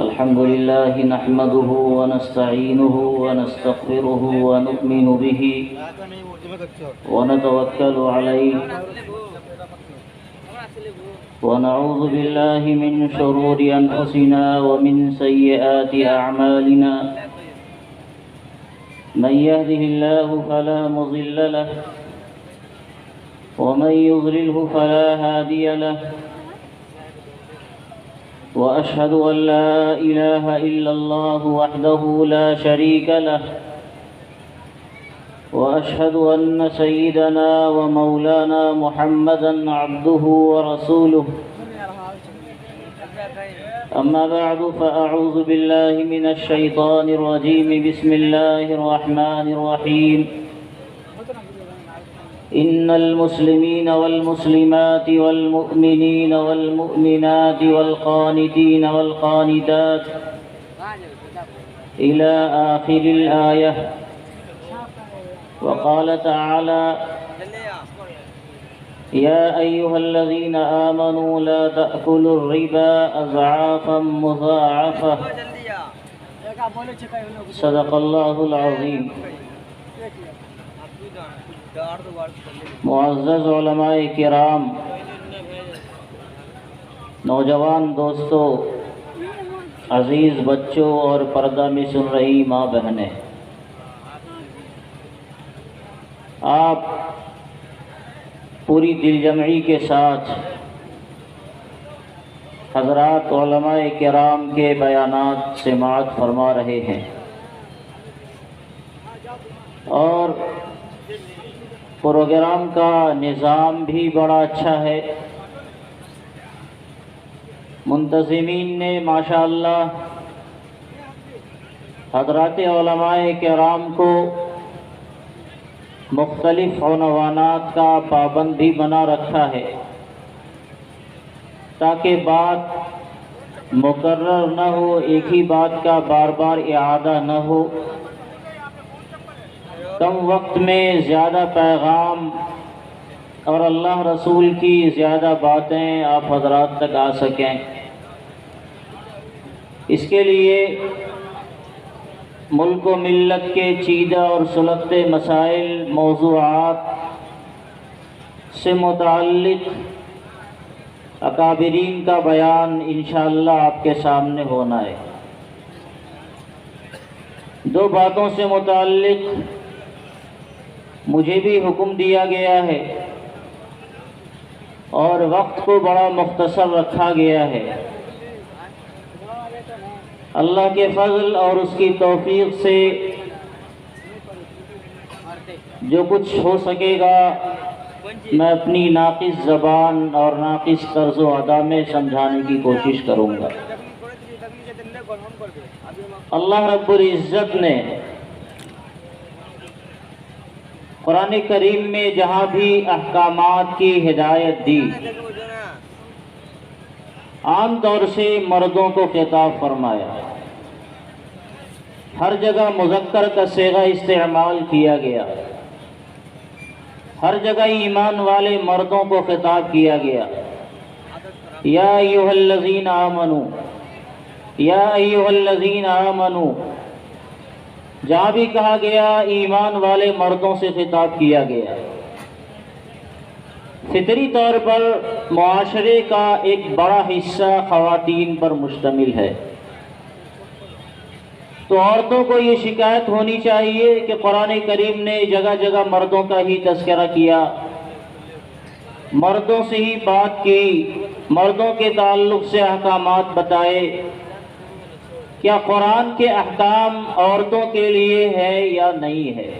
الحمد لله نحمده ونستعينه ونستغفره ونؤمن به ونتوكل عليه ونعوذ بالله من شرور أنفسنا ومن سيئات أعمالنا من يهده الله فلا مضل له ومن يضلله فلا هادي له وأشهد أن لا إله إلا الله وحده لا شريك له وأشهد أن سيدنا ومولانا محمدا عبده ورسوله أما بعد فأعوذ بالله من الشيطان الرجيم بسم الله الرحمن الرحيم إن المسلمين والمسلمات والمؤمنين والمؤمنات والقانتين والقانتات إلى آخر الآية. وقال تعالى يا أيها الذين آمنوا لا تأكلوا الربا أضعافا مضاعفة. صدق الله العظيم. معزز علماء کرام، نوجوان دوستوں، عزیز بچوں اور پردہ میں سن رہی ماں بہنیں، آپ پوری دل جمعی کے ساتھ حضرات علماء کرام کے بیانات سماعت فرما رہے ہیں، اور پروگرام کا نظام بھی بڑا اچھا ہے. منتظمین نے ماشاءاللہ حضرات علماء کرام کو مختلف عنوانات کا پابند بھی بنا رکھا ہے تاکہ بات مکرر نہ ہو، ایک ہی بات کا بار بار اعادہ نہ ہو، کم وقت میں زیادہ پیغام اور اللہ رسول کی زیادہ باتیں آپ حضرات تک آ سکیں. اس کے لیے ملک و ملت کے چیدہ اور سلگتے مسائل، موضوعات سے متعلق اکابرین کا بیان انشاءاللہ آپ کے سامنے ہونا ہے. دو باتوں سے متعلق مجھے بھی حکم دیا گیا ہے اور وقت کو بڑا مختصر رکھا گیا ہے. اللہ کے فضل اور اس کی توفیق سے جو کچھ ہو سکے گا میں اپنی ناقص زبان اور ناقص طرز و ادا میں سمجھانے کی کوشش کروں گا. اللہ رب العزت نے قرآن کریم میں جہاں بھی احکامات کی ہدایت دی، عام طور سے مردوں کو خطاب فرمایا. ہر جگہ مذکر کا صیغہ استعمال کیا گیا، ہر جگہ ایمان والے مردوں کو خطاب کیا گیا. یا ایھا الذین آمنو، یا ایھا الذین آمنو، جہاں بھی کہا گیا ایمان والے مردوں سے خطاب کیا گیا. فطری طور پر معاشرے کا ایک بڑا حصہ خواتین پر مشتمل ہے، تو عورتوں کو یہ شکایت ہونی چاہیے کہ قرآن کریم نے جگہ جگہ مردوں کا ہی تذکرہ کیا، مردوں سے ہی بات کی، مردوں کے تعلق سے احکامات بتائے. کیا قرآن کے احکام عورتوں کے لیے ہے یا نہیں ہے؟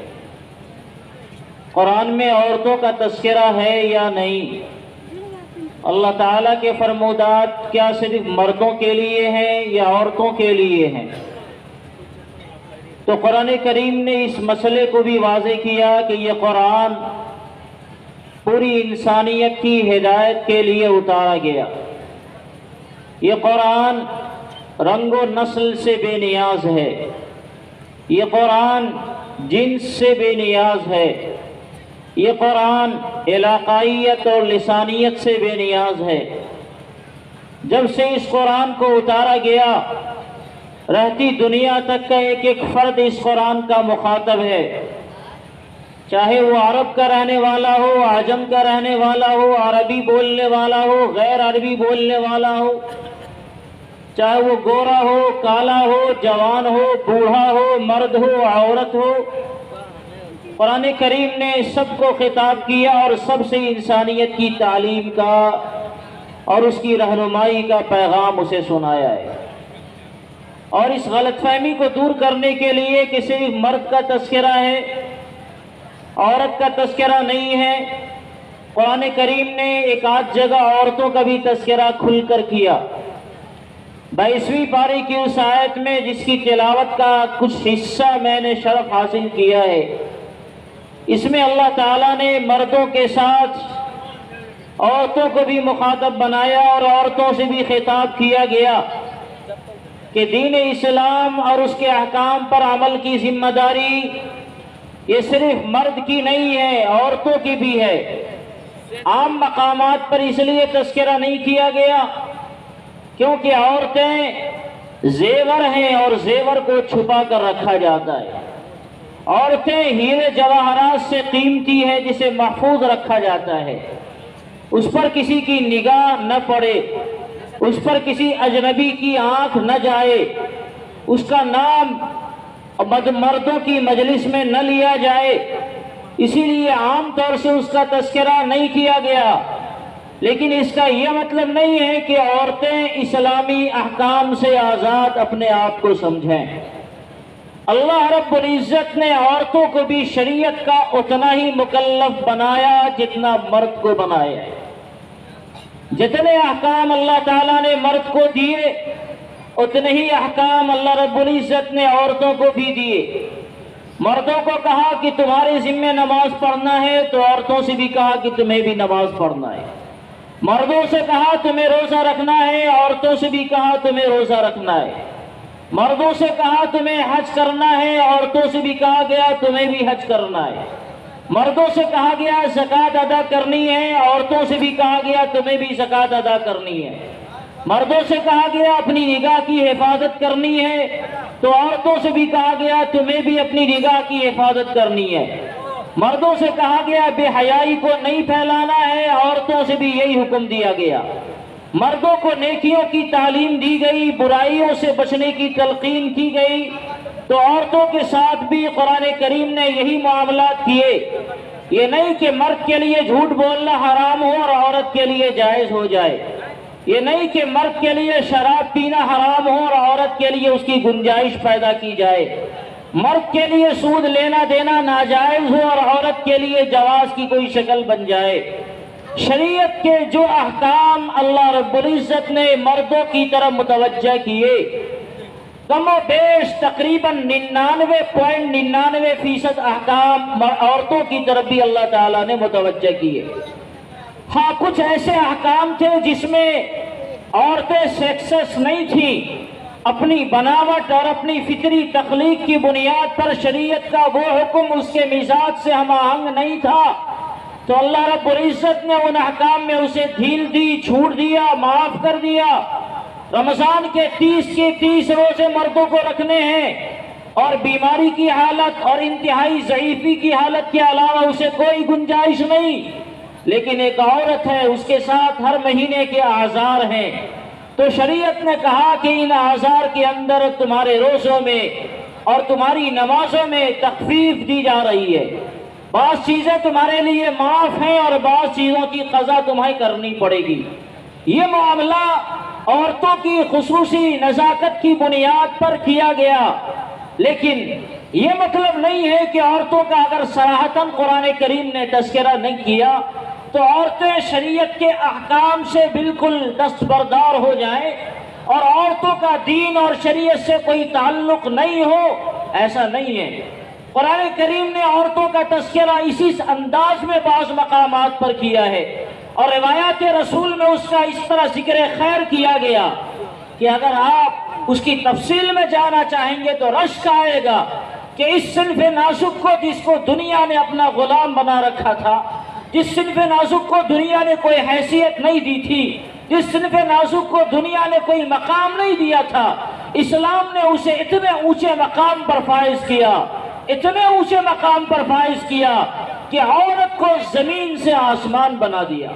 قرآن میں عورتوں کا تذکرہ ہے یا نہیں؟ اللہ تعالیٰ کے فرمودات کیا صرف مردوں کے لیے ہیں یا عورتوں کے لیے ہیں؟ تو قرآن کریم نے اس مسئلے کو بھی واضح کیا کہ یہ قرآن پوری انسانیت کی ہدایت کے لیے اتارا گیا. یہ قرآن رنگ و نسل سے بے نیاز ہے، یہ قرآن جنس سے بے نیاز ہے، یہ قرآن علاقائیت اور لسانیت سے بے نیاز ہے. جب سے اس قرآن کو اتارا گیا رہتی دنیا تک کا ایک ایک فرد اس قرآن کا مخاطب ہے، چاہے وہ عرب کا رہنے والا ہو، عجم کا رہنے والا ہو، عربی بولنے والا ہو، غیر عربی بولنے والا ہو، چاہے وہ گورا ہو، کالا ہو، جوان ہو، بوڑھا ہو، مرد ہو، عورت ہو، قرآن کریم نے سب کو خطاب کیا اور سب سے انسانیت کی تعلیم کا اور اس کی رہنمائی کا پیغام اسے سنایا ہے۔ اور اس غلط فہمی کو دور کرنے کے لیے کہ صرف مرد کا تذکرہ ہے، عورت کا تذکرہ نہیں ہے، قرآن کریم نے ایک آدھ جگہ عورتوں کا بھی تذکرہ کھل کر کیا۔ 22ویں پاری کی اس آیت میں جس کی تلاوت کا کچھ حصہ میں نے شرف حاصل کیا ہے، اس میں اللہ تعالیٰ نے مردوں کے ساتھ عورتوں کو بھی مخاطب بنایا اور عورتوں سے بھی خطاب کیا گیا کہ دین اسلام اور اس کے احکام پر عمل کی ذمہ داری یہ صرف مرد کی نہیں ہے، عورتوں کی بھی ہے۔ عام مقامات پر اس لیے تذکرہ نہیں کیا گیا کیونکہ عورتیں زیور ہیں اور زیور کو چھپا کر رکھا جاتا ہے۔ عورتیں ہیرے جواہرات سے قیمتی ہے جسے محفوظ رکھا جاتا ہے، اس پر کسی کی نگاہ نہ پڑے، اس پر کسی اجنبی کی آنکھ نہ جائے، اس کا نام مردوں کی مجلس میں نہ لیا جائے، اسی لیے عام طور سے اس کا تذکرہ نہیں کیا گیا۔ لیکن اس کا یہ مطلب نہیں ہے کہ عورتیں اسلامی احکام سے آزاد اپنے آپ کو سمجھیں۔ اللہ رب العزت نے عورتوں کو بھی شریعت کا اتنا ہی مکلف بنایا جتنا مرد کو بنایا ہے۔ جتنے احکام اللہ تعالیٰ نے مرد کو دیے اتنے ہی احکام اللہ رب العزت نے عورتوں کو بھی دیے۔ مردوں کو کہا کہ تمہارے ذمہ نماز پڑھنا ہے تو عورتوں سے بھی کہا کہ تمہیں بھی نماز پڑھنا ہے۔ مردوں سے کہا تمہیں روزہ رکھنا ہے، عورتوں سے بھی کہا تمہیں روزہ رکھنا ہے۔ مردوں سے کہا تمہیں حج کرنا ہے، عورتوں سے بھی کہا گیا تمہیں بھی حج کرنا ہے۔ مردوں سے کہا گیا زکوٰۃ ادا کرنی ہے، عورتوں سے بھی کہا گیا تمہیں بھی زکوٰۃ ادا کرنی ہے۔ مردوں سے کہا گیا اپنی نگاہ کی حفاظت کرنی ہے تو عورتوں سے بھی کہا گیا تمہیں بھی اپنی نگاہ کی حفاظت کرنی ہے۔ مردوں سے کہا گیا بے حیائی کو نہیں پھیلانا ہے، عورتوں سے بھی یہی حکم دیا گیا۔ مردوں کو نیکیوں کی تعلیم دی گئی، برائیوں سے بچنے کی تلقین کی گئی، تو عورتوں کے ساتھ بھی قرآن کریم نے یہی معاملات کیے۔ یہ نہیں کہ مرد کے لیے جھوٹ بولنا حرام ہو اور عورت کے لیے جائز ہو جائے، یہ نہیں کہ مرد کے لیے شراب پینا حرام ہو اور عورت کے لیے اس کی گنجائش پیدا کی جائے، مرد کے لیے سود لینا دینا ناجائز ہو اور عورت کے لیے جواز کی کوئی شکل بن جائے۔ شریعت کے جو احکام اللہ رب العزت نے مردوں کی طرف متوجہ کیے، کم و بیش تقریباً 99.99% احکام عورتوں کی طرف بھی اللہ تعالیٰ نے متوجہ کیے۔ ہاں کچھ ایسے احکام تھے جس میں عورتیں سیکسس نہیں تھیں، اپنی بناوٹ اور اپنی فطری تخلیق کی بنیاد پر شریعت کا وہ حکم اس کے مزاج سے ہم آہنگ نہیں تھا، تو اللہ رب العزت نے ان احکام میں اسے ڈھیل دی، چھوٹ دیا، معاف کر دیا۔ رمضان کے 30 روزے مردوں کو رکھنے ہیں اور بیماری کی حالت اور انتہائی ضعیفی کی حالت کے علاوہ اسے کوئی گنجائش نہیں۔ لیکن ایک عورت ہے، اس کے ساتھ ہر مہینے کے اعذار ہیں، تو شریعت نے کہا کہ ان اعذار کے اندر تمہارے روزوں میں اور تمہاری نمازوں میں تخفیف دی جا رہی ہے، بعض چیزیں تمہارے لیے معاف ہیں اور بعض چیزوں کی قضا تمہیں کرنی پڑے گی۔ یہ معاملہ عورتوں کی خصوصی نزاکت کی بنیاد پر کیا گیا، لیکن یہ مطلب نہیں ہے کہ عورتوں کا اگر صراحتاً قرآن کریم نے تذکرہ نہیں کیا تو عورتیں شریعت کے احکام سے بالکل دستبردار ہو جائیں اور عورتوں کا دین اور شریعت سے کوئی تعلق نہیں ہو، ایسا نہیں ہے۔ قرآن کریم نے عورتوں کا تذکرہ اسی انداز میں بعض مقامات پر کیا ہے، اور روایات رسول میں اس کا اس طرح ذکر خیر کیا گیا کہ اگر آپ اس کی تفصیل میں جانا چاہیں گے تو رشک آئے گا کہ اس صنف نازک کو جس کو دنیا نے اپنا غلام بنا رکھا تھا، جس صنف نازک کو دنیا نے کوئی حیثیت نہیں دی تھی، جس صنف نازک کو دنیا نے کوئی مقام نہیں دیا تھا، اسلام نے اسے اتنے اونچے مقام پر فائز کیا، اتنے اونچے مقام پر فائز کیا کہ عورت کو زمین سے آسمان بنا دیا۔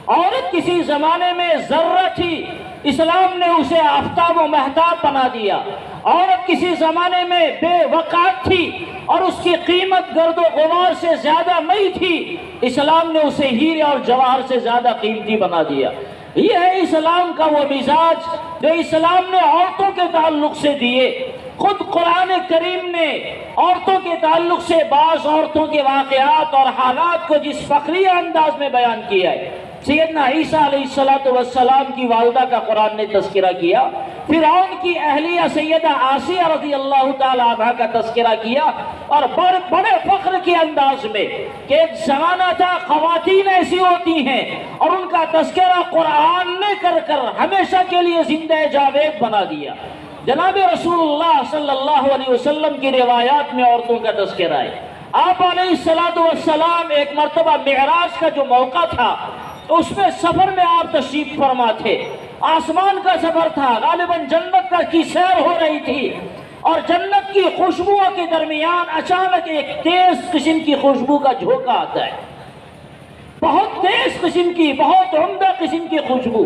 عورت کسی زمانے میں ذرہ تھی، اسلام نے اسے آفتاب و مہتاب بنا دیا۔ عورت کسی زمانے میں بے وقعت تھی اور اس کی قیمت گرد و غبار سے زیادہ نہیں تھی، اسلام نے اسے ہیرے اور جواہر سے زیادہ قیمتی بنا دیا۔ یہ ہے اسلام کا وہ مزاج جو اسلام نے عورتوں کے تعلق سے دیے۔ خود قرآن کریم نے عورتوں کے تعلق سے بعض عورتوں کے واقعات اور حالات کو جس فخریہ انداز میں بیان کیا ہے۔ سیدنا عیسیٰ علیہ السلام کی والدہ کا قرآن نے تذکرہ کیا، فرعون کی اہلیہ سیدہ آسیہ رضی اللہ تعالی عنہا کا تذکرہ کیا، اور بڑے فخر کے انداز میں کہ ایک زمانہ تھا خواتین ایسی ہوتی ہیں، اور ان کا تذکرہ قرآن نے کر کر ہمیشہ کے لیے زندہ جاوید بنا دیا۔ جناب رسول اللہ صلی اللہ علیہ وسلم کی روایات میں عورتوں کا تذکرہ ہے۔ آپ علیہ السلام ایک مرتبہ معراج کا جو موقع تھا تو اس میں سفر میں آپ تشریف فرما تھے، آسمان کا سفر تھا، غالباً جنت کی سیر ہو رہی تھی، اور جنت کی خوشبوؤں کے درمیان اچانک ایک تیز قسم کی خوشبو کا جھونکا آتا ہے، بہت تیز قسم کی، بہت عمدہ قسم کی خوشبو۔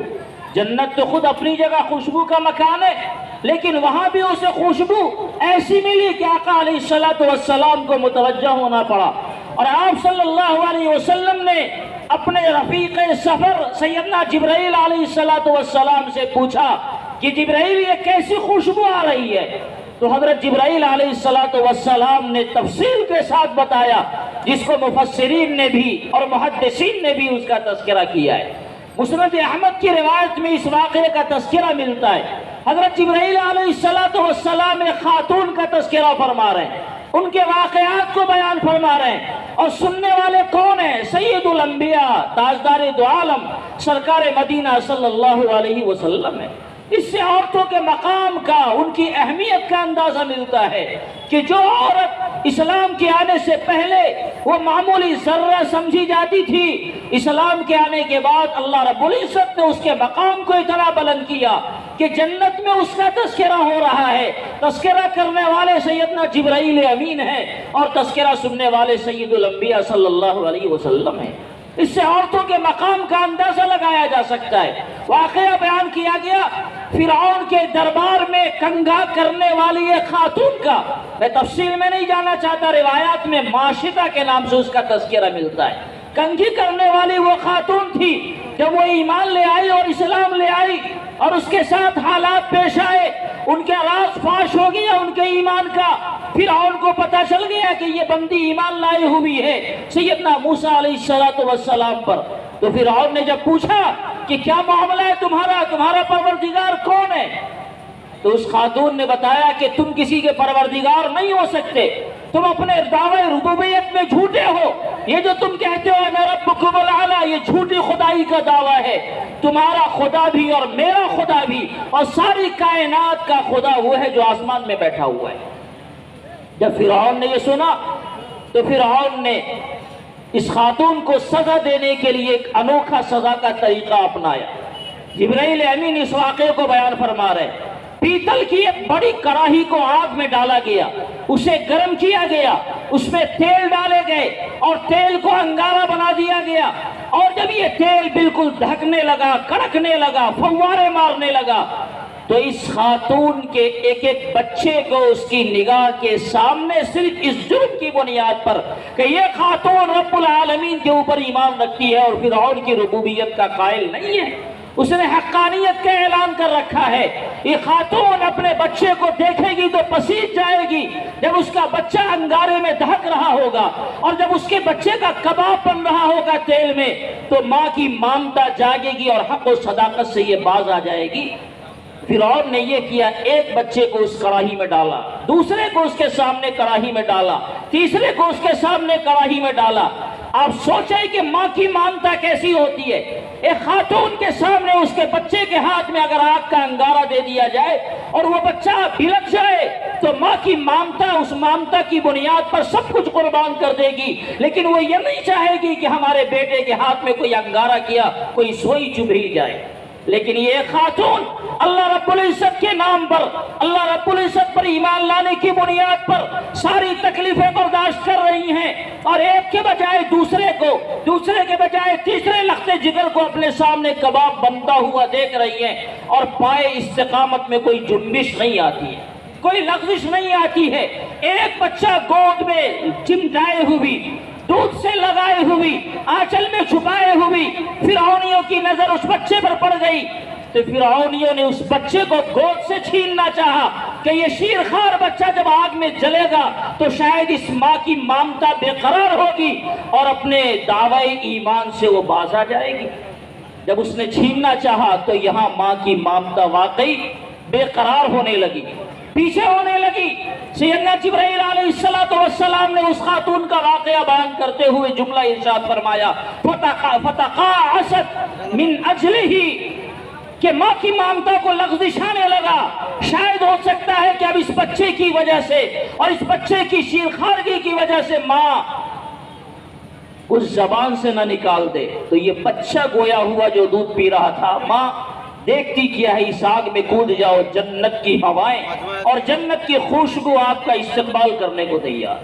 جنت تو خود اپنی جگہ خوشبو کا مکان ہے، لیکن وہاں بھی اسے خوشبو ایسی ملی کہ آقا علیہ السلام کو متوجہ ہونا پڑا، اور آپ صلی اللہ علیہ وسلم نے اپنے رفیق سفر سیدنا جبرائیل علیہ السلام سے پوچھا کہ جبرائیل یہ کیسی خوشبو آ رہی ہے؟ تو حضرت جبرائیل علیہ السلام نے تفصیل کے ساتھ بتایا، جس کو مفسرین نے بھی اور محدثین نے بھی اس کا تذکرہ کیا ہے۔ مسند احمد کی روایت میں اس واقعے کا تذکرہ ملتا ہے۔ حضرت جبرائیل علیہ السلام ایک خاتون کا تذکرہ فرما رہے ہیں، ان کے واقعات کو بیان فرما رہے ہیں، اور سننے والے کون ہیں؟ سید الانبیاء، تاجدار دو عالم، سرکار مدینہ صلی اللہ علیہ وسلم ہے۔ اس سے عورتوں کے مقام کا، ان کی اہمیت کا اندازہ ملتا ہے کہ جو عورت اسلام کے آنے سے پہلے وہ معمولی ذرہ سمجھی جاتی تھی، اسلام کے آنے کے بعد اللہ رب العزت نے اس کے مقام کو اتنا بلند کیا کہ جنت میں اس کا تذکرہ ہو رہا ہے۔ تذکرہ کرنے والے سیدنا جبرائیل امین ہیں، اور تذکرہ سننے والے سید الانبیاء صلی اللہ علیہ وسلم ہیں۔ اس سے عورتوں کے مقام کا اندازہ لگایا جا سکتا ہے۔ واقعہ بیان کیا گیا فرعون کے دربار میں کنگھا کرنے والی ایک خاتون کا، میں تفصیل میں نہیں جانا چاہتا، روایات میں معاشطہ کے نام سے اس کا تذکرہ ملتا ہے۔ کنگھی کرنے والی وہ خاتون تھی، جب وہ ایمان لے آئی اور اسلام لے آئی اور اس کے ساتھ حالات پیش آئے، ان کے راز فاش ہو گیا ان کے ایمان کا، فرعون کو پتہ چل گیا کہ یہ بندی ایمان لائی ہوئی ہے سیدنا موسیٰ علیہ السلام پر۔ تو فرعون نے جب پوچھا کہ کیا معاملہ ہے تمہارا پروردگار کون ہے؟ تو اس خاتون نے بتایا کہ تم کسی کے پروردگار نہیں ہو سکتے، تم اپنے دعوی ربوبیت میں جھوٹے ہو، یہ جو تم کہتے ہو انا ربکم الاعلی، یہ جھوٹی خدائی کا دعویٰ ہے۔ تمہارا خدا بھی اور میرا خدا بھی اور ساری کائنات کا خدا وہ ہے جو آسمان میں بیٹھا ہوا ہے۔ جب فرعون نے یہ سنا تو فرعون نے اس خاتون کو سزا دینے کے لیے ایک انوکھا سزا کا طریقہ اپنایا۔ جبرائیل امین اس واقعے کو بیان فرما رہے ہیں۔ پیتل کی ایک بڑی کڑاہی کو آگ میں ڈالا گیا، اسے گرم کیا گیا، اس میں تیل ڈالے گئے اور تیل کو انگارہ بنا دیا گیا، اور جب یہ تیل بالکل دھکنے لگا، کڑکنے لگا، فوارے مارنے لگا، تو اس خاتون کے ایک ایک بچے کو اس کی نگاہ کے سامنے صرف اس جرم کی بنیاد پر کہ یہ خاتون رب العالمین کے اوپر ایمان رکھتی ہے اور فرعون کی ربوبیت کا قائل نہیں ہے، اس نے حقانیت کا اعلان کر رکھا ہے۔ یہ خاتون اپنے بچے کو دیکھے گی تو پسیج جائے گی، جب اس کا بچہ انگارے میں دہک رہا ہوگا اور جب اس کے بچے کا کباب بن رہا ہوگا تیل میں، تو ماں کی ممتا جاگے گی اور حق و صداقت سے یہ باز آ جائے گی۔ فرعون نے یہ کیا، ایک بچے کو اس کڑاہی میں ڈالا، دوسرے کو اس کے سامنے کڑاہی میں ڈالا، تیسرے کو اس کے سامنے کڑاہی میں ڈالا۔ آپ سوچیں کہ ماں کی ممتا کیسی ہوتی ہے۔ ایک خاتون کے سامنے اس کے بچے کے ہاتھ میں اگر آگ کا انگارہ دے دیا جائے اور وہ بچہ بھلک جائے تو ماں کی ممتا، اس ممتا کی بنیاد پر سب کچھ قربان کر دے گی، لیکن وہ یہ نہیں چاہے گی کہ ہمارے بیٹے کے ہاتھ میں کوئی انگارہ کیا، کوئی سوئی چبھ ہی جائے۔ لیکن یہ خاتون اللہ رب العزت کے نام پر، اللہ رب العزت پر ایمان لانے کی بنیاد پر ساری تکلیفیں برداشت کر رہی ہیں، اور ایک کے بجائے دوسرے کو، دوسرے کے بجائے تیسرے لخت جگر کو اپنے سامنے کباب بنتا ہوا دیکھ رہی ہیں، اور پائے استقامت میں کوئی جنبش نہیں آتی ہے، کوئی لغزش نہیں آتی ہے۔ ایک بچہ گود میں چمٹائے ہوئی، دودھ سے لگائے ہوئی، آنچل میں چھپائے ہوئی، فرعونیوں کی نظر اس بچے پر پڑ گئی تو فرعونیوں نے اس بچے کو گود سے چھیننا چاہا کہ یہ شیرخوار بچہ جب آگ میں جلے گا تو شاید اس ماں کی مامتا بے قرار ہوگی اور اپنے دعوی ایمان سے وہ باز آ جائے گی۔ جب اس نے چھیننا چاہا تو یہاں ماں کی مامتا واقعی بے قرار ہونے لگی، پیچھے ہونے لگی۔ سیدنا جبرائیل علیہ السلام نے اس خاتون کا واقعہ بیان کرتے ہوئے جملہ ارشاد فرمایا، فتقاعست من اجلہ، کہ ماں کی مامتا کو لغزش آنے لگا، شاید ہو سکتا ہے کہ اب اس بچے کی وجہ سے اور اس بچے کی شیرخوارگی کی وجہ سے ماں اس زبان سے نہ نکال دے۔ تو یہ بچہ گویا ہوا جو دودھ پی رہا تھا، ماں دیکھتی کیا ہے، اس آگ میں کود جاؤ، جنت کی ہوائیں اور جنت کی خوشبو آپ کا استقبال کرنے کو تیار۔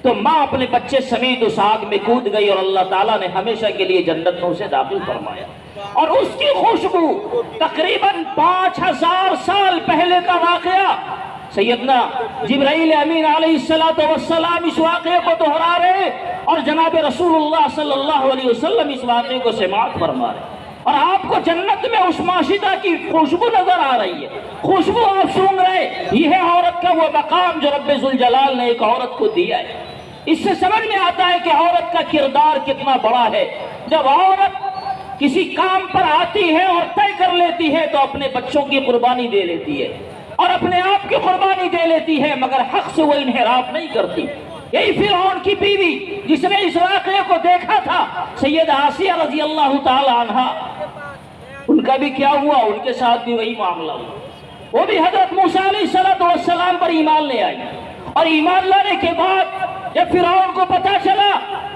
تو ماں اپنے بچے سمیت اس آگ میں کود گئی اور اللہ تعالیٰ نے ہمیشہ کے لیے جنت میں اسے داخل فرمایا، اور اس کی خوشبو تقریباً 5000 سال پہلے کا واقعہ سیدنا جبرائیل امین علیہ السلام اس واقعے کو دہرا رہے اور جناب رسول اللہ صلی اللہ علیہ وسلم اس واقعے کو سماعت فرما رہے، اور آپ کو جنت میں اس معاشدہ کی خوشبو نظر آ رہی ہے، خوشبو آپ سونگ رہے۔ یہ ہے عورت کا وہ مقام جو رب ذوالجلال نے ایک عورت کو دیا ہے۔ اس سے سمجھ میں آتا ہے کہ عورت کا کردار کتنا بڑا ہے۔ جب عورت کسی کام پر آتی ہے اور طے کر لیتی ہے تو اپنے بچوں کی قربانی دے لیتی ہے اور اپنے آپ کی قربانی دے لیتی ہے، مگر حق سے وہ انحراف نہیں کرتی۔ یہی فرعون کی بیوی جس نے اس واقعے کو دیکھا تھا، سید آسیہ رضی اللہ تعالی عنہا، ان کا بھی کیا ہوا، ان کے ساتھ بھی وہی معاملہ ہوا۔ وہ بھی حضرت موسیٰ علیہ السلام پر ایمان لے آئی، اور ایمان لانے کے بعد جب فرعون کو پتا چلا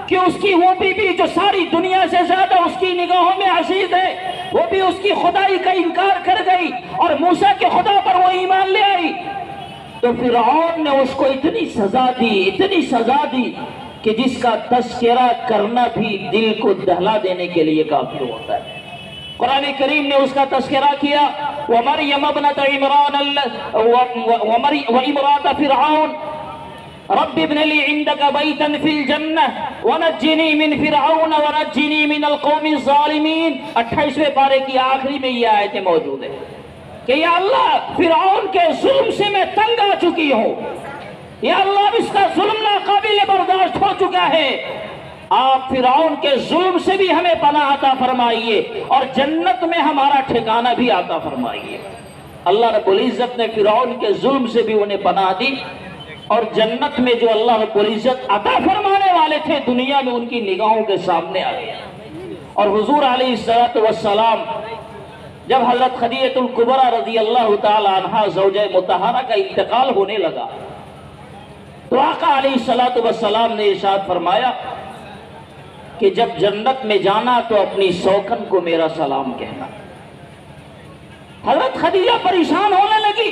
کہ اس کی وہ بیوی جو ساری دنیا سے زیادہ اس کی نگاہوں میں عزیز ہے، وہ بھی اس کی خدائی کا انکار کر گئی اور موسیٰ کے خدا پر وہ ایمان لے آئی، تو فرعون نے اس کو اتنی سزا دی کہ جس کا تذکرہ کرنا بھی دل کو دہلا دینے کے لیے کافی ہوتا ہے۔ قرآن کریم نے اس کا تذکرہ کیا، وَمَرْيَمَ ابْنَتَ عِمْرَانَ وَإِمْرَاتَ فِرْعَوْنَ رب ابن لی عندک بیتا فی الجنہ ونجنی من فرعون ونجنی من القوم الظالمین۔ 28ویں پارے کی آخری میں یہ آیتیں موجود ہیں کہ یا اللہ فرعون کے ظلم سے میں تنگ آ چکی ہوں، یا اللہ اس کا ظلم ناقابل برداشت ہو چکا ہے، آپ فرعون کے ظلم سے بھی ہمیں پناہ عطا فرمائیے اور جنت میں ہمارا ٹھکانہ بھی عطا فرمائیے۔ اللہ رب العزت نے فرعون کے ظلم سے بھی انہیں پناہ دی، اور جنت میں جو اللہ رب العزت عطا فرمانے والے تھے دنیا میں ان کی نگاہوں کے سامنے آ گیا۔ اور حضور علیہ السلام جب حضرت خدیجہ الکبریٰ رضی اللہ تعالی عنہا زوجہ مطہرہ کا انتقال ہونے لگا تو آقا علیہ السلام نے ارشاد فرمایا کہ جب جنت میں جانا تو اپنی سوکن کو میرا سلام کہنا۔ حضرت خدیجہ پریشان ہونے لگی،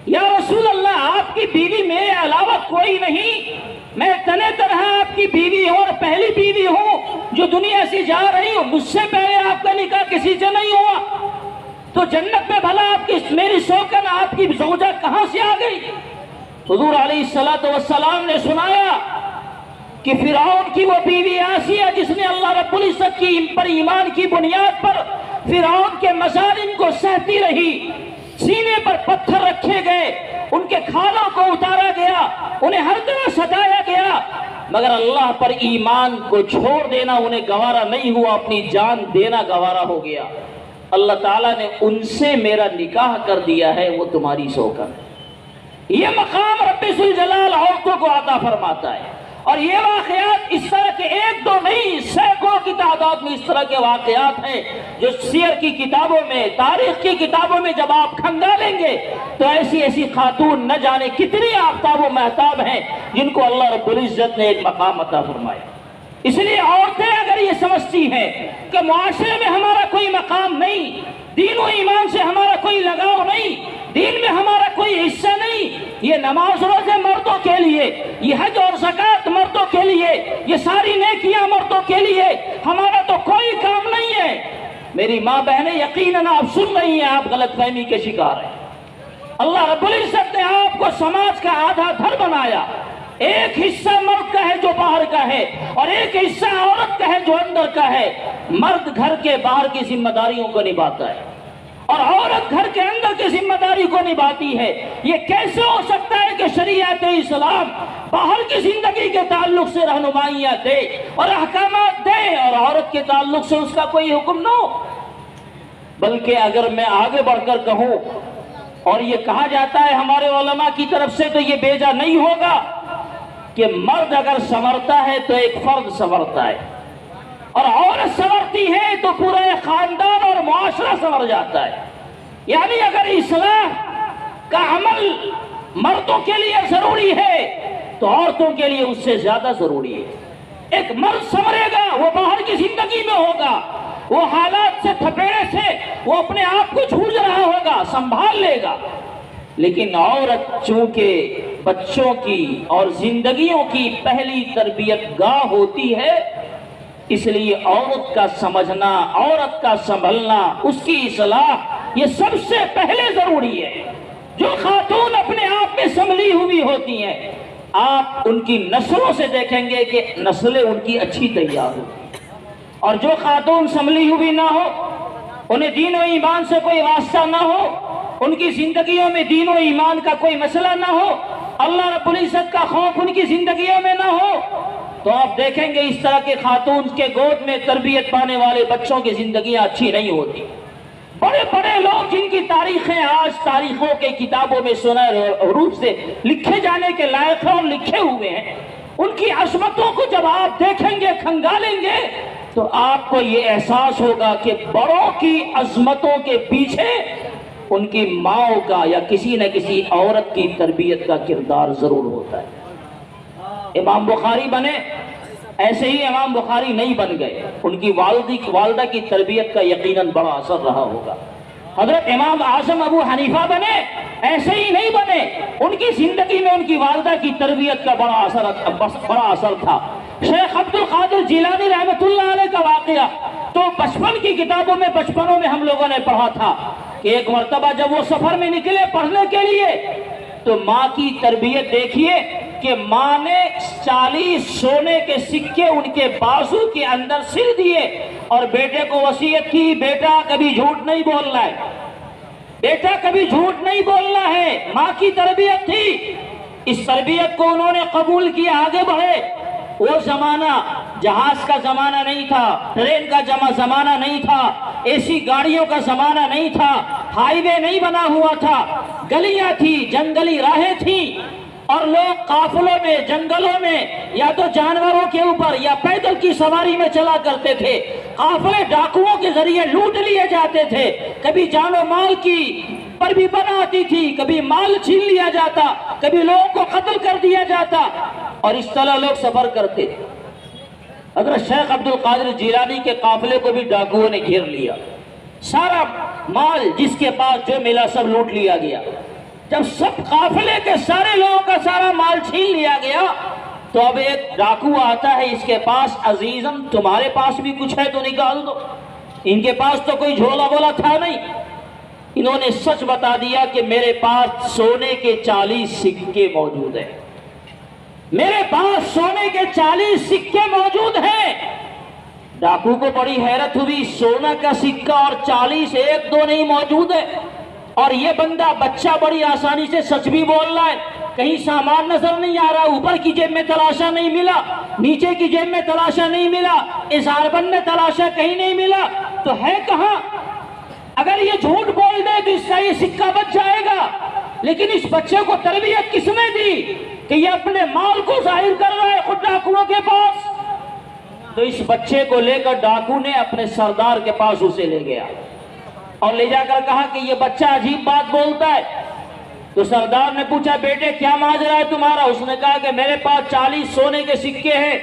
یا رسول اللہ آپ کی بیوی میرے علاوہ کوئی نہیں، میں تنہ تنہا آپ کی بیوی ہوں اور پہلی بیوی ہوں جو دنیا سے جا رہی ہوں، مجھ سے پہلے آپ کا نکاح کسی سے نہیں ہوا، تو جنت میں بھلا آپ کی میری سوکن آپ کی زوجہ کہاں سے آ گئی؟ حضور علیہ السلام نے سنایا کہ فرعون کی وہ بیوی آسیہ جس نے اللہ رب العزت کی پر ایمان کی بنیاد پر فرعون کے مظالم کو سہتی رہی، سینے پر پتھر رکھے گئے، ان کے کھالوں کو اتارا گیا، انہیں ہر طرح ستایا گیا، مگر اللہ پر ایمان کو چھوڑ دینا انہیں گوارا نہیں ہوا، اپنی جان دینا گوارا ہو گیا۔ اللہ تعالیٰ نے ان سے میرا نکاح کر دیا ہے، وہ تمہاری سوکن ہے۔ یہ مقام رب ذوالجلال عورتوں کو عطا فرماتا ہے، اور یہ واقعات اس طرح کے ایک دو نہیں، سینکڑوں کی تعداد میں اس طرح کے واقعات ہیں جو سیر کی کتابوں میں، تاریخ کی کتابوں میں جب آپ کھنگالیں گے تو ایسی ایسی خاتون نہ جانے کتنی آفتاب و مہتاب ہیں جن کو اللہ رب العزت نے ایک مقام عطا فرمایا۔ اس لیے عورتیں اگر یہ سمجھتی ہیں کہ معاشرے میں ہمارا کوئی مقام نہیں، دین و ایمان سے ہمارا کوئی لگاؤ نہیں، دین میں ہمارا کوئی حصہ نہیں، یہ نماز روزے مردوں کے لیے، یہ حج اور زکوٰۃ مردوں کے لیے، یہ ساری نیکیاں مردوں کے لیے، ہمارا تو کوئی کام نہیں ہے، میری ماں بہنیں یقیناً آپ سن رہی ہیں، آپ غلط فہمی کے شکار ہیں۔ اللہ رب العزت نے آپ کو سماج کا آدھا دھر بنایا، ایک حصہ مرد کا ہے جو باہر کا ہے، اور ایک حصہ عورت کا ہے جو اندر کا ہے۔ مرد گھر کے باہر کی ذمہ داریوں کو نبھاتا ہے اور عورت گھر کے اندر کی ذمہ داری کو نبھاتی ہے۔ یہ کیسے ہو سکتا ہے کہ شریعت اسلام باہر کی زندگی کے تعلق سے رہنمائیاں دے اور احکامات دے اور عورت کے تعلق سے اس کا کوئی حکم نہ ہو؟ بلکہ اگر میں آگے بڑھ کر کہوں، اور یہ کہا جاتا ہے ہمارے علماء کی طرف سے، تو یہ بیجا نہیں ہوگا کہ مرد اگر سنورتا ہے تو ایک فرد سنورتا ہے، اور عورت سنورتی ہے تو پورا ایک خاندان اور معاشرہ سنور جاتا ہے۔ یعنی اگر اصلاح کا عمل مردوں کے لیے ضروری ہے تو عورتوں کے لیے اس سے زیادہ ضروری ہے۔ ایک مرد سنورے گا، وہ باہر کی زندگی میں ہوگا، وہ حالات سے تھپیڑے سے وہ اپنے آپ کو جھوج رہا ہوگا، سنبھال لے گا، لیکن عورت چونکہ بچوں کی اور زندگیوں کی پہلی تربیت گاہ ہوتی ہے، اس لیے عورت کا سمجھنا، عورت کا سنبھلنا، اس کی اصلاح یہ سب سے پہلے ضروری ہے۔ جو خاتون اپنے آپ میں سنبھلی ہوئی ہوتی ہیں، آپ ان کی نسلوں سے دیکھیں گے کہ نسلیں ان کی اچھی تیار ہوتی ہیں، اور جو خاتون سنبھلی ہوئی نہ ہو، انہیں دین و ایمان سے کوئی واسطہ نہ ہو، ان کی زندگیوں میں دین و ایمان کا کوئی مسئلہ نہ ہو، اللہ رب العزت کا خوف ان کی زندگیوں میں نہ ہو، تو آپ دیکھیں گے اس طرح کے خاتون کے گود میں تربیت پانے والے بچوں کی زندگیاں اچھی نہیں ہوتی۔ بڑے بڑے لوگ جن کی تاریخیں آج تاریخوں کے کتابوں میں سنہرے حروف سے لکھے جانے کے لائق ہیں اور لکھے ہوئے ہیں، ان کی عظمتوں کو جب آپ دیکھیں گے، کھنگالیں گے، تو آپ کو یہ احساس ہوگا کہ بڑوں کی عظمتوں کے پیچھے ان کی ماں کا یا کسی نہ کسی عورت کی تربیت کا کردار ضرور ہوتا ہے۔ امام بخاری بنے، ایسے ہی امام بخاری نہیں بن گئے، ان کی والدہ کی تربیت کا یقیناً بڑا اثر رہا ہوگا۔ حضرت امام اعظم ابو حنیفہ بنے، ایسے ہی نہیں بنے، ان کی زندگی میں ان کی والدہ کی تربیت کا بڑا اثر تھا۔ شیخ عبد القادر جیلانی رحمۃ اللہ علیہ کا واقعہ تو بچپن کی کتابوں میں، بچپنوں میں ہم لوگوں نے پڑھا تھا کہ ایک مرتبہ جب وہ سفر میں نکلے پڑھنے کے لیے، تو ماں کی تربیت دیکھیے کہ ماں نے 40 سونے کے سکے ان کے بازو کے اندر سل دیے اور بیٹے کو وصیت کی، بیٹا کبھی جھوٹ نہیں بولنا ہے، بیٹا کبھی جھوٹ نہیں بولنا ہے۔ ماں کی تربیت تھی، اس تربیت کو انہوں نے قبول کیا، آگے بڑھے۔ وہ زمانہ جہاز کا زمانہ نہیں تھا، ٹرین کا زمانہ نہیں تھا، ایسی گاڑیوں کا زمانہ نہیں تھا، ہائی وے نہیں بنا ہوا تھا، گلیاں تھی، جنگلی راہیں تھیں، اور لوگ قافلوں میں، جنگلوں میں یا تو جانوروں کے اوپر یا پیدل کی سواری میں چلا کرتے تھے۔ قافلے ڈاکوؤں کے ذریعے لوٹ لیے جاتے تھے، کبھی جان و مال کی پر بھی بنا آتی تھی، کبھی مال چھین لیا جاتا، کبھی لوگوں کو قتل کر دیا جاتا، اور اس طرح لوگ سفر کرتے تھے۔ حضرت شیخ عبد القادر جیلانی کے قافلے کو بھی ڈاکوؤں نے گھیر لیا، سارا مال جس کے پاس جو ملا سب لوٹ لیا گیا۔ جب سب قافلے کے سارے لوگوں کا سارا مال چھین لیا گیا تو اب ایک ڈاکو آتا ہے، اس کے پاس عزیزم تمہارے پاس بھی کچھ ہے تو نکال دو۔ ان کے پاس تو کوئی جھولا بولا تھا نہیں، انہوں نے سچ بتا دیا کہ میرے پاس سونے کے 40 سکے موجود ہیں، میرے پاس سونے کے 40 سکے موجود ہیں۔ ڈاکو کو بڑی حیرت ہوئی، سونا کا سکہ اور 40 ایک دو نہیں موجود ہے، اور یہ بندہ بچہ بڑی آسانی سے سچ بھی بول رہا ہے، کہیں سامان نظر نہیں آ رہا، اوپر کی جیب میں تلاشا نہیں ملا، نیچے کی جیب میں تلاشا نہیں ملا، اظہار بند میں تلاشا کہیں نہیں ملا، تو ہے کہاں؟ اگر یہ جھوٹ بول دے تو اس کا یہ سکہ بچ جائے گا، لیکن اس بچے کو تربیت کس نے دی کہ یہ اپنے مال کو ظاہر کر رہا ہے خود ڈاکوؤں کے پاس؟ تو اس بچے کو لے کر ڈاکو نے اپنے سردار کے پاس اسے لے گیا اور لے جا کر کہا کہ یہ بچہ عجیب بات بولتا ہے۔ تو سردار نے پوچھا بیٹے کیا ماجرا ہے تمہارا؟ اس نے کہا کہ میرے پاس 40 سونے کے سکے ہیں۔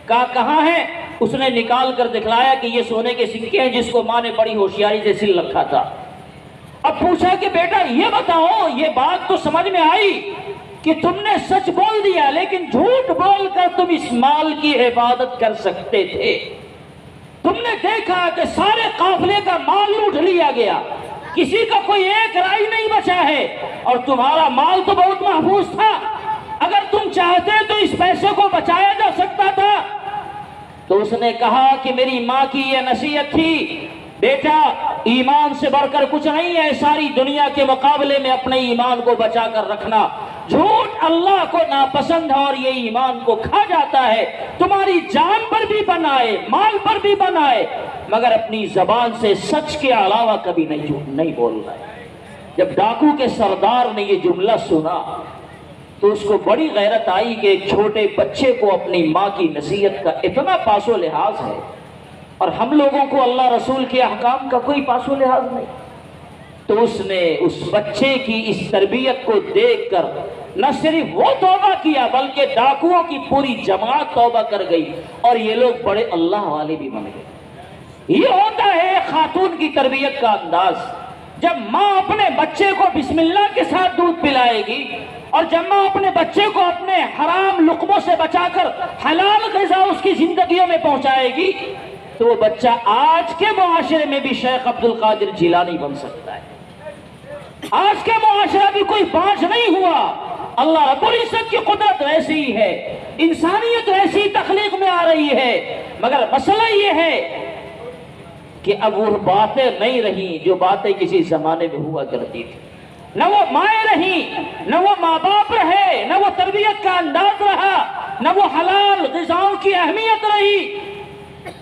کہا کہاں ہے؟ اس نے نکال کر دکھلایا کہ یہ سونے کے سکے ہیں جس کو ماں نے بڑی ہوشیاری سے سل رکھا تھا۔ اب پوچھا کہ بیٹا یہ بتاؤ، یہ بات تو سمجھ میں آئی کہ تم نے سچ بول دیا، لیکن جھوٹ بول کر تم اس مال کی حفاظت کر سکتے تھے۔ تم نے دیکھا کہ سارے قافلے کا مال لوٹ لیا گیا، کسی کا کوئی ایک رائی نہیں بچا ہے، اور تمہارا مال تو بہت محفوظ تھا۔ اگر تم چاہتے تو اس پیسے کو بچایا جا سکتا تھا۔ تو اس نے کہا کہ میری ماں کی یہ نصیحت تھی، بیٹا ایمان سے بڑھ کر کچھ نہیں ہے، ساری دنیا کے مقابلے میں اپنے ایمان کو بچا کر رکھنا۔ جھوٹ اللہ کو ناپسند ہے اور یہ ایمان کو کھا جاتا ہے۔ تمہاری جان پر بھی بنائے، مال پر بھی بنائے، مگر اپنی زبان سے سچ کے علاوہ کبھی نہیں بولنا ہے۔ جب ڈاکو کے سردار نے یہ جملہ سنا تو اس کو بڑی غیرت آئی کہ ایک چھوٹے بچے کو اپنی ماں کی نصیحت کا اتنا پاس و لحاظ ہے، اور ہم لوگوں کو اللہ رسول کے احکام کا کوئی پاس و لحاظ نہیں۔ تو اس نے اس بچے کی اس تربیت کو دیکھ کر نہ صرف وہ توبہ کیا بلکہ ڈاکوؤں کی پوری جماعت توبہ کر گئی، اور یہ لوگ بڑے اللہ والے بھی بن گئے۔ یہ ہوتا ہے خاتون کی تربیت کا انداز۔ جب ماں اپنے بچے کو بسم اللہ کے ساتھ دودھ پلائے گی، اور جب ماں اپنے بچے کو اپنے حرام لقموں سے بچا کر حلال غذا اس کی زندگیوں میں پہنچائے گی، تو وہ بچہ آج کے معاشرے میں بھی شیخ عبد القادر جیلانی بن سکتا ہے۔ آج کے معاشرہ بھی کوئی بانج نہیں ہوا۔ اللہ رب العزت کی قدرت ویسی ہی ہے، انسانیت ویسی تخلیق میں آ رہی ہے، مگر مسئلہ یہ ہے کہ اب وہ باتیں نہیں رہی جو باتیں کسی زمانے میں ہوا کرتی تھی۔ نہ وہ مائیں رہیں، نہ وہ ماں باپ رہے، نہ وہ تربیت کا انداز رہا، نہ وہ حلال غذاؤں کی اہمیت رہی۔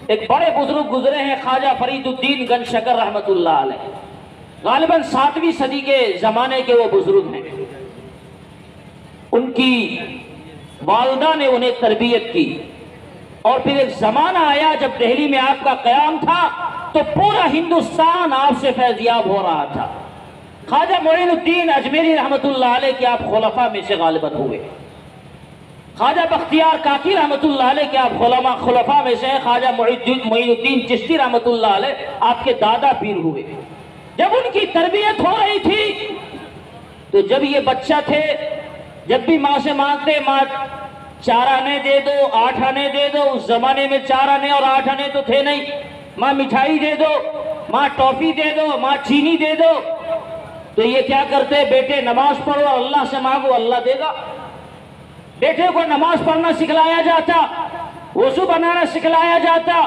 ایک بڑے بزرگ گزرے ہیں، خواجہ فرید الدین گنج شکر رحمت اللہ علیہ، غالباً 7ویں صدی کے زمانے کے وہ بزرگ ہیں۔ ان کی والدہ نے انہیں تربیت کی، اور پھر ایک زمانہ آیا جب دہلی میں آپ کا قیام تھا تو پورا ہندوستان آپ سے فیضیاب ہو رہا تھا۔ خواجہ معین الدین اجمیری رحمت اللہ علیہ کے آپ خلفاء میں سے غالباً ہوئے۔ خواجہ بختیار کاکی رحمت اللہ علیہ کے آپ خلفاء میں سے، خواجہ معین الدین چشتی رحمت اللہ علیہ آپ کے دادا پیر ہوئے۔ جب ان کی تربیت ہو رہی تھی تو جب یہ بچہ تھے، جب بھی ماں سے مانگتے، ماں 4 آنے دے دو، 8 آنے دے دو، اس زمانے میں 4 آنے اور 8 آنے تو تھے نہیں، ماں مٹھائی دے دو، ماں ٹافی دے دو، ماں چینی دے دو، تو یہ کیا کرتے، بیٹے نماز پڑھو اور اللہ سے مانگو، اللہ دے گا۔ بیٹے کو نماز پڑھنا سکھلایا جاتا، وضو بنانا سکھلایا جاتا،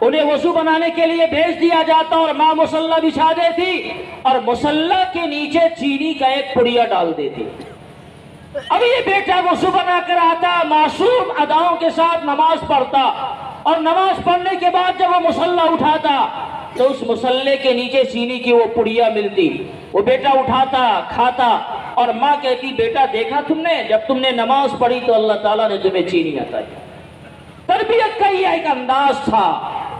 انہیں وضو بنانے کے لیے بھیج دیا جاتا، اور ماں مصلی بچھا دیتی اور مصلی کے نیچے چینی کا ایک پڑیا ڈال دیتی۔ اب یہ بیٹا وضو بنا کر آتا، معصوم اداؤں کے ساتھ نماز پڑھتا، اور نماز پڑھنے کے بعد جب وہ مصلی اٹھاتا تو اس مصلی کے نیچے چینی کی وہ پڑیا ملتی، وہ بیٹا اٹھاتا، کھاتا، اور ماں کہتی بیٹا دیکھا تم نے، جب تم نے نماز پڑھی تو اللہ تعالیٰ نے تمہیں چینی عطا کی۔ تربیت کا یہ ایک انداز تھا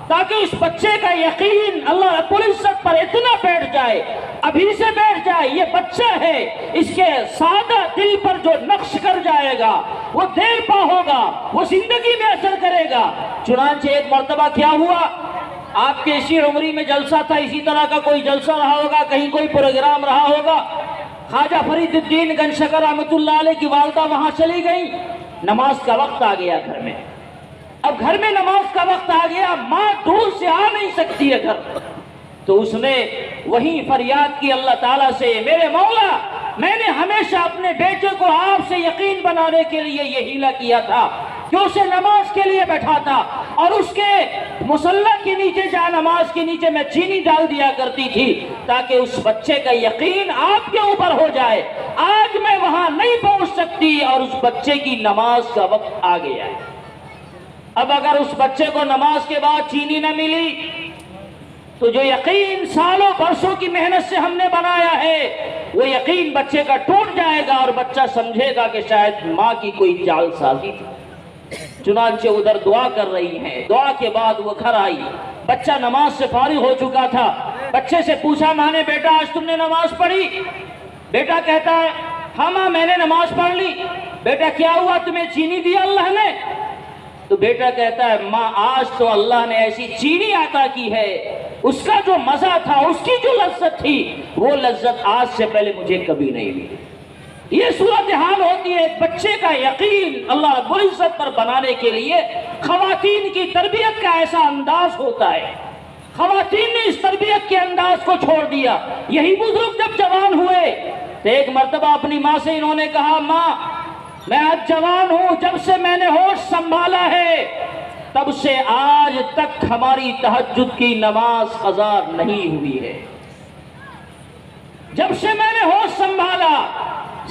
تاکہ اس بچے کا یقین اللہ رب العزت پر اتنا بیٹھ جائے، ابھی سے بیٹھ جائے، یہ بچہ ہے، اس کے سادہ دل پر جو نقش کر جائے گا وہ دیر پا ہوگا، وہ زندگی میں اثر کرے گا۔ چنانچہ ایک مرتبہ کیا ہوا، آپ کے اسی عمری میں جلسہ تھا، اسی طرح کا کوئی جلسہ رہا ہوگا، کہیں کوئی پروگرام رہا ہوگا، خواجہ فرید الدین گنج شکر رحمت اللہ علیہ کی والدہ وہاں چلی گئی، نماز کا وقت آ گیا گھر میں۔ اب گھر میں نماز کا وقت آ گیا، ماں دور سے آ نہیں سکتی ہے گھر، تو اس نے وہیں فریاد کی اللہ تعالیٰ سے، میرے مولا میں نے ہمیشہ اپنے بیٹے کو آپ سے یقین بنانے کے لیے یہ ہیلا کیا تھا کہ اسے نماز کے لیے بیٹھاتا اور اس کے مصلی کے نیچے جہاں نماز کے نیچے میں چینی ڈال دیا کرتی تھی تاکہ اس بچے کا یقین آپ کے اوپر ہو جائے۔ آج میں وہاں نہیں پہنچ سکتی اور اس بچے کی نماز کا وقت آ گیا ہے۔ اب اگر اس بچے کو نماز کے بعد چینی نہ ملی تو جو یقین سالوں برسوں کی محنت سے ہم نے بنایا ہے وہ یقین بچے کا ٹوٹ جائے گا اور بچہ سمجھے گا کہ شاید ماں کی کوئی چال سازی تھی۔ چنانچہ ادھر دعا کر رہی ہیں، دعا کے بعد وہ گھر آئی، بچہ نماز سے فارغ ہو چکا تھا، بچے سے پوچھا ماں نے بیٹا آج تم نے نماز پڑھی؟ بیٹا کہتا ہے ہاں ماں میں نے نماز پڑھ لی۔ بیٹا کیا ہوا، تمہیں چینی دیا اللہ نے؟ تو بیٹا کہتا ہے ماں آج تو اللہ نے ایسی چینی عطا کی ہے، اس کا جو مزہ تھا، اس کی جو لذت تھی، وہ لذت آج سے پہلے مجھے کبھی نہیں ملی۔ یہ صورتحال ہوتی ہے ایک بچے کا یقین اللہ رب العزت پر بنانے کے لیے۔ خواتین کی تربیت کا ایسا انداز ہوتا ہے، خواتین نے اس تربیت کے انداز کو چھوڑ دیا۔ یہی بزرگ جب جوان ہوئے تو ایک مرتبہ اپنی ماں سے انہوں نے کہا ماں میں آج جوان ہوں، جب سے میں نے ہوش سنبھالا ہے تب سے آج تک ہماری تہجد کی نماز قضا نہیں ہوئی ہے۔ جب سے میں نے ہوش سنبھالا،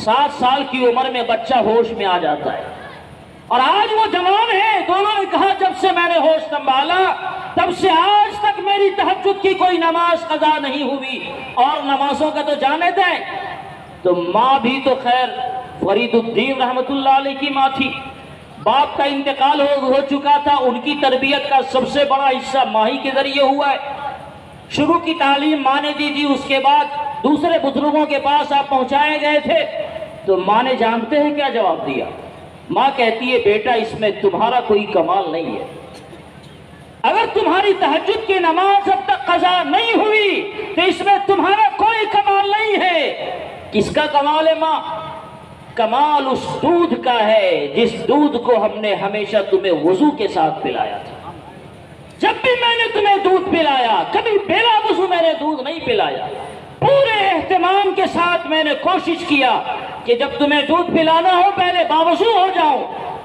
7 سال کی عمر میں بچہ ہوش میں آ جاتا ہے، اور آج وہ جوان ہے۔ دونوں نے کہا جب سے میں نے ہوش سنبھالا تب سے آج تک میری تہجد کی کوئی نماز قضا نہیں ہوئی، اور نمازوں کا تو جانے دیں۔ تو ماں بھی تو خیر فرید الدین رحمت اللہ علیہ کی ماں تھی، باپ کا انتقال ہو چکا تھا، ان کی تربیت کا سب سے بڑا حصہ ماں ہی کے ذریعے ہوا ہے۔ شروع کی تعلیم ماں نے دی تھی، اس کے بعد دوسرے بزرگوں کے پاس آپ پہنچائے گئے تھے، تو ماں نے جانتے ہیں کیا جواب دیا؟ ماں کہتی ہے بیٹا اس میں تمہارا کوئی کمال نہیں ہے، اگر تمہاری تہجد کی نماز اب تک قضا نہیں ہوئی تو اس میں تمہارا کوئی کمال نہیں ہے۔ کس کا کمال ہے ماں؟ کمال اس دودھ کا ہے جس دودھ کو ہم نے ہمیشہ تمہیں وضو کے ساتھ پلایا تھا۔ جب بھی میں نے تمہیں دودھ پلایا کبھی بلا وضو میں نے دودھ نہیں پلایا، پورے اہتمام کے ساتھ میں نے کوشش کیا کہ جب تمہیں دودھ پلانا ہو پہلے باوضو ہو جاؤ،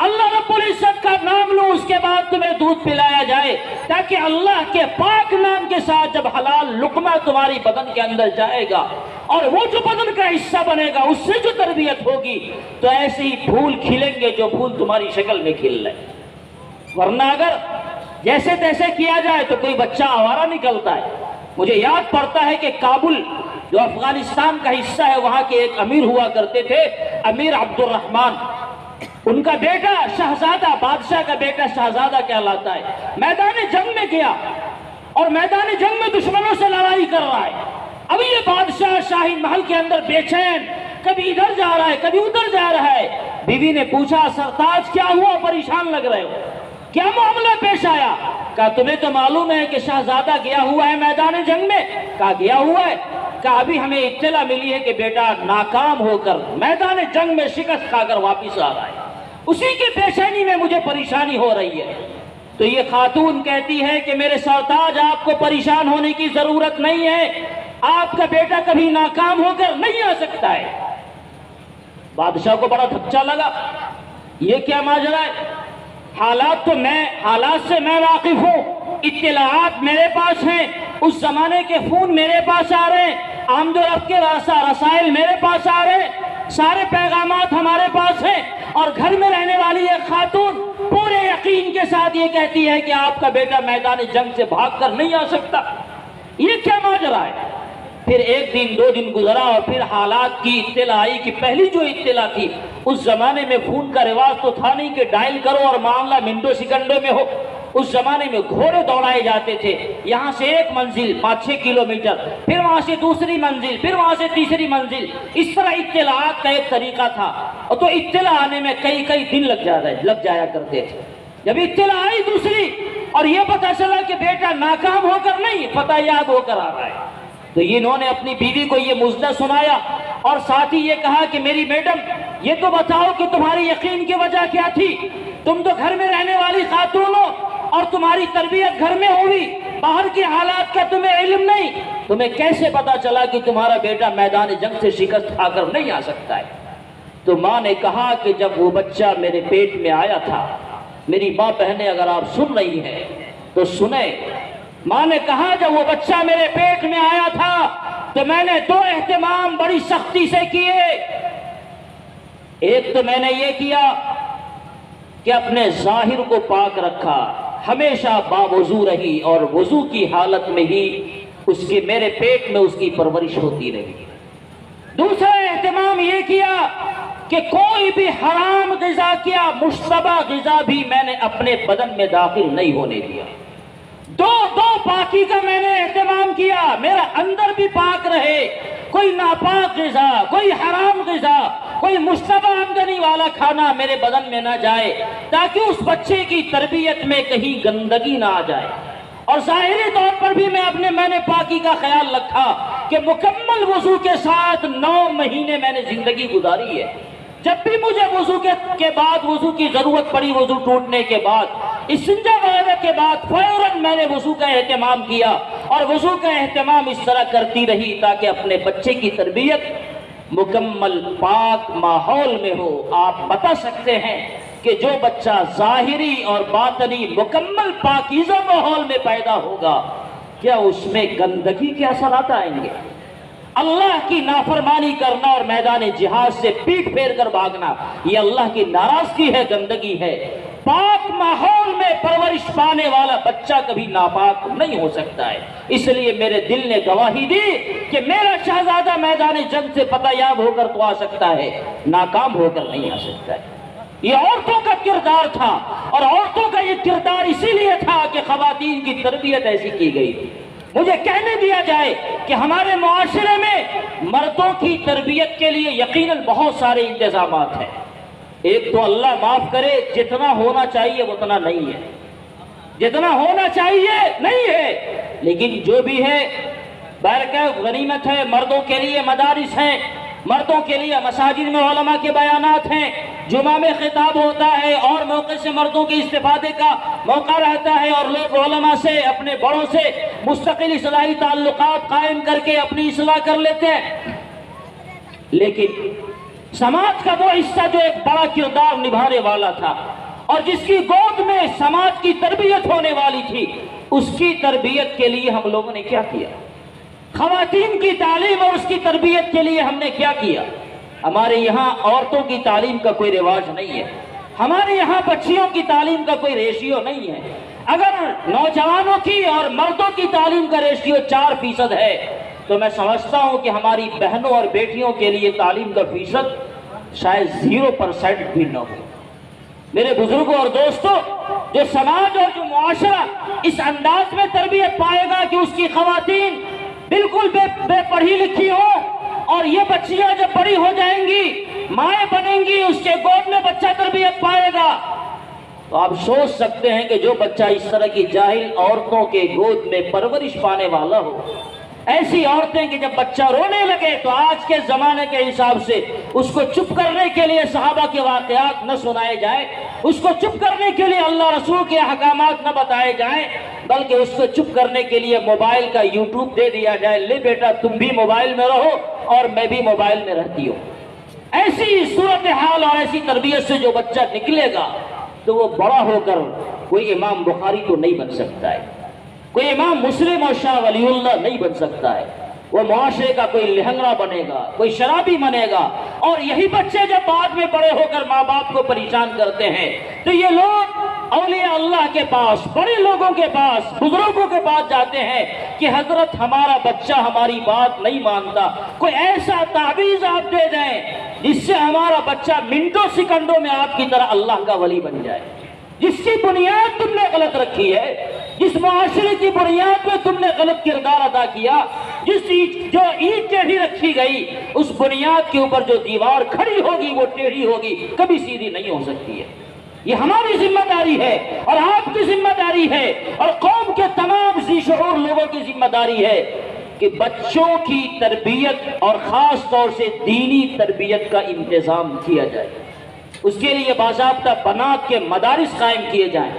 اللہ رب العزت کا نام لو، اس کے بعد تمہیں دودھ پلایا جائے، تاکہ اللہ کے پاک نام کے ساتھ جب حلال لقمہ تمہاری بدن کے اندر جائے گا اور وہ جو بدن کا حصہ بنے گا اس سے جو تربیت ہوگی تو ایسے ہی پھول کھلیں گے جو پھول تمہاری شکل میں کھل رہے۔ ورنہ اگر جیسے تیسے کیا جائے تو کوئی بچہ آوارہ نکلتا ہے۔ مجھے یاد پڑتا ہے کہ کابل جو افغانستان کا حصہ ہے وہاں کے ایک امیر ہوا کرتے تھے، امیر عبد الرحمن، ان کا بیٹا شہزادہ، بادشاہ کا بیٹا شہزادہ کہلاتا ہے، میدان جنگ میں گیا اور میدان جنگ میں دشمنوں سے لڑائی کر رہا ہے۔ اب یہ بادشاہ شاہی محل کے اندر بے چین، کبھی ادھر جا رہا ہے کبھی ادھر جا رہا ہے۔ بیوی نے پوچھا سرتاج کیا ہوا، پریشان لگ رہے ہو، کیا معاملہ پیش آیا؟ کہا تمہیں تو معلوم ہے کہ شہزادہ گیا ہوا ہے میدان جنگ میں؟ کہا گیا ہوا ہے۔ کہا ابھی ہمیں اطلاع ملی ہے کہ بیٹا ناکام ہو کر میدان جنگ میں شکست کھا کر واپس آ رہا ہے، اسی کی بے چینی میں مجھے پریشانی ہو رہی ہے۔ تو یہ خاتون کہتی ہے کہ میرے سرتاج آپ کو پریشان ہونے کی ضرورت نہیں ہے، آپ کا بیٹا کبھی ناکام ہو کر نہیں آ سکتا ہے۔ بادشاہ کو بڑا دھچکا لگا، یہ کیا ماجرا ہے؟ حالات سے میں واقف ہوں، اطلاعات میرے پاس ہیں، اس زمانے کے فون میرے پاس آ رہے ہیں، آمد و رفت کے رسائل میرے پاس آ رہے ہیں، سارے پیغامات ہمارے پاس ہیں، اور گھر میں رہنے والی ایک خاتون پورے یقین کے ساتھ یہ کہتی ہے کہ آپ کا بیٹا میدان جنگ سے بھاگ کر نہیں آ سکتا، یہ کیا ماجرا ہے؟ پھر ایک دن 2 دن گزرا اور پھر حالات کی اطلاع آئی کہ پہلی جو اطلاع تھی، اس زمانے میں فون کا رواج تو تھا نہیں کہ ڈائل کرو اور معاملہ منٹوں سیکنڈوں میں ہو، اس زمانے میں گھوڑے دوڑائے جاتے تھے، یہاں سے ایک منزل 5-6 کلومیٹر، پھر وہاں سے دوسری منزل، پھر وہاں سے تیسری منزل، اس طرح اطلاعات کا ایک طریقہ تھا، اور تو اطلاع آنے میں کئی دن لگ جایا کرتے تھے۔ جب اطلاع آئی دوسری اور یہ پتہ چلا کہ بیٹا ناکام ہو کر نہیں فتح یاب ہو کر آ رہا ہے، تو انہوں نے اپنی بیوی کو یہ مژدہ سنایا اور ساتھ ہی یہ کہا کہ میری میڈم یہ تو بتاؤ کہ تمہاری یقین کی وجہ کیا تھی؟ تم تو گھر میں رہنے والی خاتون ہو اور تمہاری تربیت گھر میں ہوئی، باہر کے حالات کا تمہیں علم نہیں، تمہیں کیسے پتا چلا کہ تمہارا بیٹا میدان جنگ سے شکست کھا کر نہیں آ سکتا ہے؟ تو ماں نے کہا کہ جب وہ بچہ میرے پیٹ میں آیا تھا، میری ماں بہنیں اگر آپ سن رہی ہیں تو سنیں، ماں نے کہا جب وہ بچہ میرے پیٹ میں آیا تھا تو میں نے 2 اہتمام بڑی سختی سے کیے۔ ایک تو میں نے یہ کیا کہ اپنے ظاہر کو پاک رکھا، ہمیشہ باوضو رہی اور وضو کی حالت میں ہی میرے پیٹ میں اس کی پرورش ہوتی رہی۔ دوسرا اہتمام یہ کیا کہ کوئی بھی حرام غذا کیا، مشتبہ غذا بھی میں نے اپنے بدن میں داخل نہیں ہونے دیا۔ دو پاکی کا میں نے اہتمام کیا، میرا اندر بھی پاک رہے، کوئی کوئی ناپاک غذا، کوئی حرام غذا، کوئی مشتبہ آمدنی والا کھانا میرے بدن میں نہ جائے، تاکہ اس بچے کی تربیت میں کہیں گندگی نہ آ جائے۔ اور ظاہری طور پر بھی میں نے پاکی کا خیال رکھا کہ مکمل وضو کے ساتھ 9 مہینے میں نے زندگی گزاری ہے۔ جب بھی مجھے وضو کے بعد وضو کی ضرورت پڑی، وضو ٹوٹنے کے بعد، استنجا وغیرہ کے بعد فوراً میں نے وضو کا اہتمام کیا، اور وضو کا اہتمام اس طرح کرتی رہی تاکہ اپنے بچے کی تربیت مکمل پاک ماحول میں ہو۔ آپ بتا سکتے ہیں کہ جو بچہ ظاہری اور باطنی مکمل پاکیزہ ماحول میں پیدا ہوگا، کیا اس میں گندگی کے اثرات آئیں گے؟ اللہ کی نافرمانی کرنا اور میدان جہاد سے پیٹ پھیر کر بھاگنا، یہ اللہ کی ناراضگی ہے، گندگی ہے۔ پاک ماحول میں پرورش پانے والا بچہ کبھی ناپاک نہیں ہو سکتا ہے۔ اس لیے میرے دل نے گواہی دی کہ میرا شہزادہ میدان جنگ سے فتح یاب ہو کر تو آ سکتا ہے، ناکام ہو کر نہیں آ سکتا ہے۔ یہ عورتوں کا کردار تھا، اور عورتوں کا یہ کردار اسی لیے تھا کہ خواتین کی تربیت ایسی کی گئی تھی۔ مجھے کہنے دیا جائے کہ ہمارے معاشرے میں مردوں کی تربیت کے لیے یقیناً بہت سارے انتظامات ہیں۔ ایک تو اللہ معاف کرے، جتنا ہونا چاہیے اتنا نہیں ہے، جتنا ہونا چاہیے نہیں ہے، لیکن جو بھی ہے برکت غنیمت ہے۔ مردوں کے لیے مدارس ہیں، مردوں کے لیے مساجد میں علماء کے بیانات ہیں، جمعہ میں خطاب ہوتا ہے، اور موقع سے مردوں کے استفادے کا موقع رہتا ہے، اور لوگ علماء سے، اپنے بڑوں سے مستقل اصلاحی تعلقات قائم کر کے اپنی اصلاح کر لیتے ہیں۔ لیکن سماج کا وہ حصہ جو ایک بڑا کردار نبھانے والا تھا، اور جس کی گود میں سماج کی تربیت ہونے والی تھی، اس کی تربیت کے لیے ہم لوگوں نے کیا کیا؟ خواتین کی تعلیم اور اس کی تربیت کے لیے ہم نے کیا کیا؟ ہمارے یہاں عورتوں کی تعلیم کا کوئی رواج نہیں ہے، ہمارے یہاں بچیوں کی تعلیم کا کوئی ریشیو نہیں ہے۔ اگر نوجوانوں کی اور مردوں کی تعلیم کا ریشیو 4% ہے، تو میں سمجھتا ہوں کہ ہماری بہنوں اور بیٹیوں کے لیے تعلیم کا فیصد شاید 0% بھی نہ ہو۔ میرے بزرگوں اور دوستوں، جو سماج اور جو معاشرہ اس انداز میں تربیت پائے گا کہ اس کی خواتین بالکل بے پڑھی لکھی ہوں، اور یہ بچیاں جب بڑی ہو جائیں گی، مائیں بنیں گی، اس کے گود میں بچہ تربیت پائے گا، تو آپ سوچ سکتے ہیں کہ جو بچہ اس طرح کی جاہل عورتوں کے گود میں پرورش پانے والا ہو، ایسی عورتیں کہ جب بچہ رونے لگے تو آج کے زمانے کے حساب سے اس کو چپ کرنے کے لیے صحابہ کے واقعات نہ سنائے جائیں، اس کو چپ کرنے کے لیے اللہ رسول کے احکامات نہ بتائے جائیں، بلکہ اس کو چپ کرنے کے لیے موبائل کا یوٹیوب دے دیا جائے، لے بیٹا تم بھی موبائل میں رہو اور میں بھی موبائل میں رہتی ہوں۔ ایسی صورتحال اور ایسی تربیت سے جو بچہ نکلے گا تو وہ بڑا ہو کر کوئی امام بخاری تو نہیں بن سکتا ہے، کوئی امام مسلم اور شاہ ولی اللہ نہیں بن سکتا ہے، وہ معاشرے کا کوئی لہنگڑا بنے گا، کوئی شرابی بنے گا۔ اور یہی بچے جب بعد میں بڑے ہو کر ماں باپ کو پریشان کرتے ہیں تو یہ لوگ اولیاء اللہ کے پاس، بڑے لوگوں کے پاس، بزرگوں کے پاس جاتے ہیں کہ حضرت ہمارا بچہ ہماری بات نہیں مانتا، کوئی ایسا تعویذ آپ دے دیں جس سے ہمارا بچہ منٹوں سیکنڈوں میں آپ کی طرح اللہ کا ولی بن جائے۔ جس کی بنیاد تم نے غلط رکھی ہے، جس معاشرے کی بنیاد میں تم نے غلط کردار ادا کیا، جو اینٹ ٹیڑھی رکھی گئی، اس بنیاد کے اوپر جو دیوار کھڑی ہوگی وہ ٹیڑھی ہوگی، کبھی سیدھی نہیں ہو سکتی ہے۔ یہ ہماری ذمہ داری ہے اور آپ کی ذمہ داری ہے اور قوم کے تمام ذی شعور لوگوں کی ذمہ داری ہے کہ بچوں کی تربیت اور خاص طور سے دینی تربیت کا انتظام کیا جائے۔ اس کے لیے باضابطہ بنات کے مدارس قائم کیے جائیں،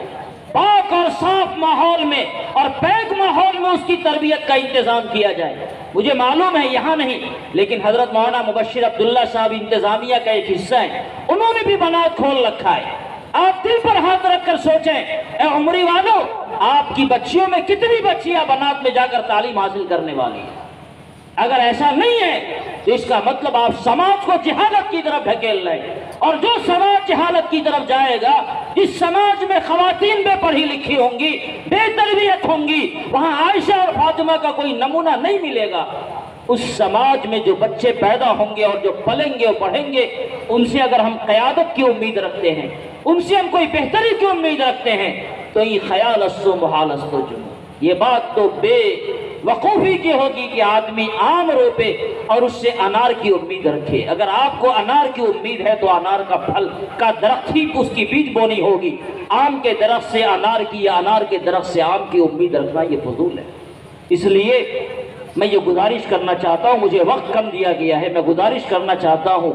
پاک اور صاف ماحول میں اور پیک ماحول میں اس کی تربیت کا انتظام کیا جائے۔ مجھے معلوم ہے یہاں نہیں، لیکن حضرت مولانا مبشر عبداللہ صاحب انتظامیہ کا ایک حصہ ہیں، انہوں نے بھی بنات کھول رکھا ہے۔ آپ دل پر ہاتھ رکھ کر سوچیں، اے عمری والو، آپ کی بچیوں میں کتنی بچیاں بنات میں جا کر تعلیم حاصل کرنے والی ہیں؟ اگر ایسا نہیں ہے تو اس کا مطلب آپ سماج کو جہالت کی طرف ڈھکیل رہے ہیں، اور جو سماج جہالت کی طرف جائے گا، جس سماج میں خواتین بے پڑھی لکھی ہوں گی، بے تربیت ہوں گی، وہاں عائشہ اور فاطمہ کا کوئی نمونہ نہیں ملے گا۔ اس سماج میں جو بچے پیدا ہوں گے اور جو پلیں گے اور پڑھیں گے، ان سے اگر ہم قیادت کی امید رکھتے ہیں، ان سے ہم کوئی بہتری کی امید رکھتے ہیں، تو یہ خیال است و محال است و جنون، یہ بات تو بے وقوفی کی ہوگی کہ آدمی آم روپے اور اس سے انار کی امید رکھے۔ اگر آپ کو انار کی امید ہے تو انار کا پھل کا درخت ہی اس کی بیج بونی ہوگی۔ آم کے درخت سے انار کی یا انار کے درخت سے آم کی امید رکھنا یہ فضول ہے۔ اس لیے میں یہ گزارش کرنا چاہتا ہوں، مجھے وقت کم دیا گیا ہے، میں گزارش کرنا چاہتا ہوں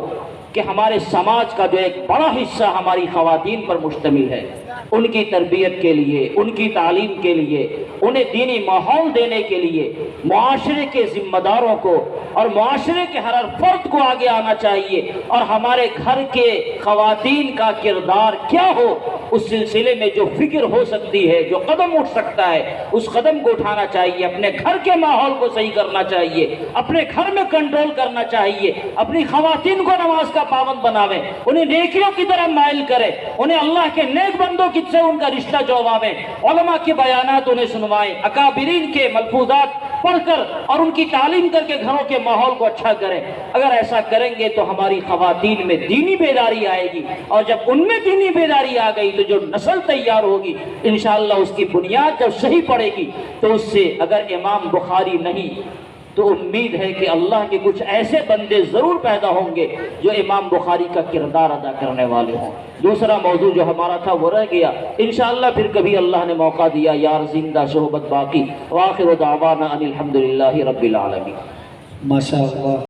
کہ ہمارے سماج کا جو ایک بڑا حصہ ہماری خواتین پر مشتمل ہے، ان کی تربیت کے لیے، ان کی تعلیم کے لیے، انہیں دینی ماحول دینے کے لیے معاشرے کے ذمہ داروں کو اور معاشرے کے ہر فرد کو آگے آنا چاہیے، اور ہمارے گھر کے خواتین کا کردار کیا ہو اس سلسلے میں جو فکر ہو سکتی ہے، جو قدم اٹھ سکتا ہے، اس قدم کو اٹھانا چاہیے۔ اپنے گھر کے ماحول کو صحیح کرنا چاہیے، اپنے گھر میں کنٹرول کرنا چاہیے، اپنی خواتین کو نماز کا پابند بناویں، انہیں نیکیوں کی طرف مائل کریں، انہیں اللہ کے نیک بندوں سے ان کا رشتہ جوڑوائیں، علماء کے بیانات انہیں سنوائیں، اکابرین کے ملفوظات پڑھ کر اور ان کی تعلیم کر کے گھروں کے ماحول کو اچھا کریں۔ اگر ایسا کریں گے تو ہماری خواتین میں دینی بیداری آئے گی، اور جب ان میں دینی بیداری آ گئی تو جو نسل تیار ہوگی انشاءاللہ اس کی بنیاد جب صحیح پڑے گی تو اس سے اگر امام بخاری نہیں تو امید ہے کہ اللہ کے کچھ ایسے بندے ضرور پیدا ہوں گے جو امام بخاری کا کردار ادا کرنے والے ہوں۔ دوسرا موضوع جو ہمارا تھا وہ رہ گیا، انشاءاللہ پھر کبھی اللہ نے موقع دیا، یار زندہ صحبت باقی۔ وآخر دعوانا ان الحمدللہ رب العالمین۔ ماشاءاللہ۔